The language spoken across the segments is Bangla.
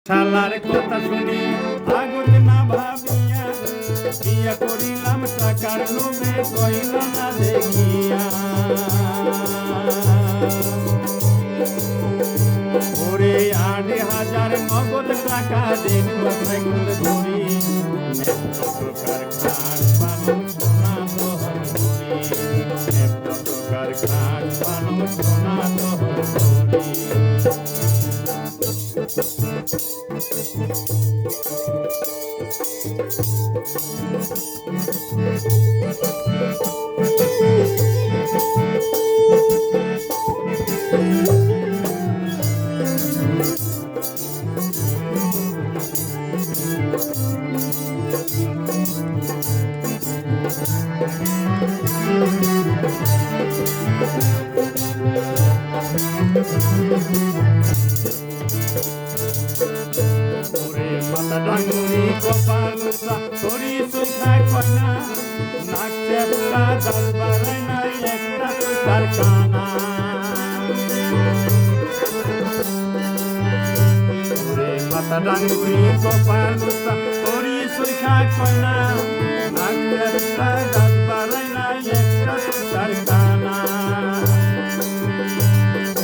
শালার কথা শুনি আগত না ভাবিয়া বিয়া করিলাম টাকার লোভে কইল না দেখিয়া ওরে 8,000 নগদ টাকা দিন সাইকেল ধরি টাকার খাট পানো সোনা দহর ধরি টাকার খাট পানো সোনা দহর ধরি ডাঙ্গুরি কপালুসা তোরি সুখা কইনা নাক চেপটা দাল বাড়াই না একটা সুতার কানা ওরে মাথা ডাঙ্গুরি কপালুসা তোরি সুখা কইনা নাক চেপটা দাল বাড়াই না একটা সুতার কানা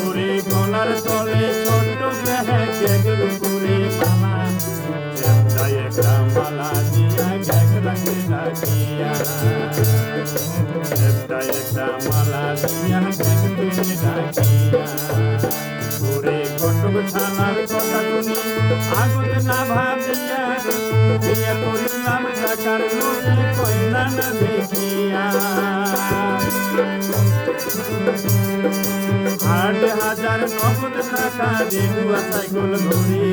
ওরে গলার তলে ছোট গ্রহে গেগরু করে মামা একটা মালা দিয়া গ্যাগ রঙে রাখিয়া একটা মালা দিয়া গ্যাগ রঙে রাখিয়া ওরে কটক ছানার কথা শুনি আগত না ভাবিয়া বিয়া করিলাম টাকার লোভে কইলা না দেখিয়া 8,000 নগদ টাকা দিনুয়া সাইকেল ধরি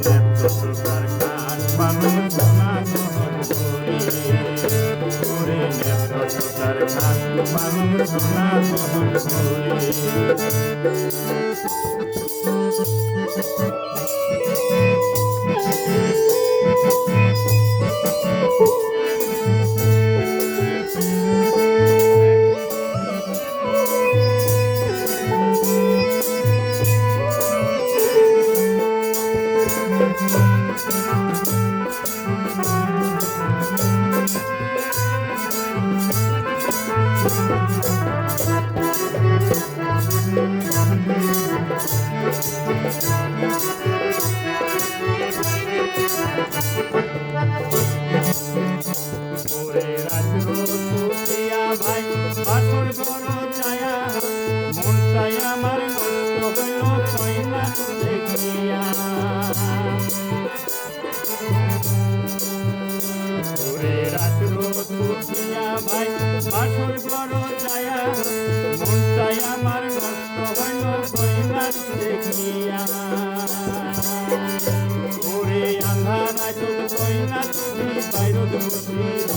টাকার খাট পানো সোনা দহর ধরি ওরে টাকার খাট পানো সোনা দহর ধরি ওরে রাত্র সুখিয়া ভাই বাসর বড় ছায়া মনটাই আমার নষ্ট হইল কইনা দেখিয়া ওরে রাত্র সুখিয়া ভাই বাসর বড় ছায়া মনটাই আমার নষ্ট হইল কইনা দেখিয়া ওরে আন্ধারা চোখ কইনা তুমি বাইরত বসিল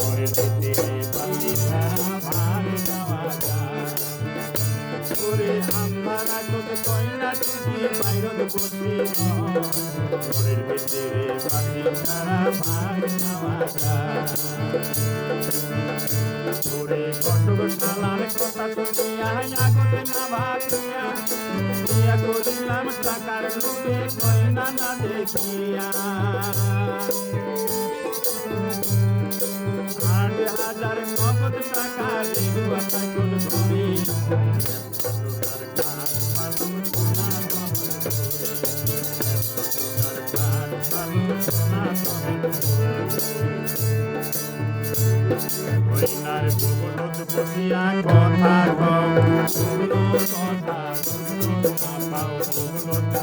ওরে ভিতরে বাতি ছাড়া ভার যাওয়া যায় ওরে আন্ধারা চোখ কইনা তুমি বাইরত বসিল ওরে ভিতরে বাতি ছাড়া ভার যাওয়া যায় ওরে কটক শালার কথা শুনিয়া আগত না ভাবিয়া বিয়া করিলাম টাকার লোভে কইনা না দেখিয়া 8,000 নগদ টাকা দিনুয়া সাইকেল ধরি টাকার খাট পানো সোনা দহর ধরি টাকার খাট পানো সোনা দহর ধরি কইনার বুবলত বসিয়া কথা কও কথা পাও বুবলত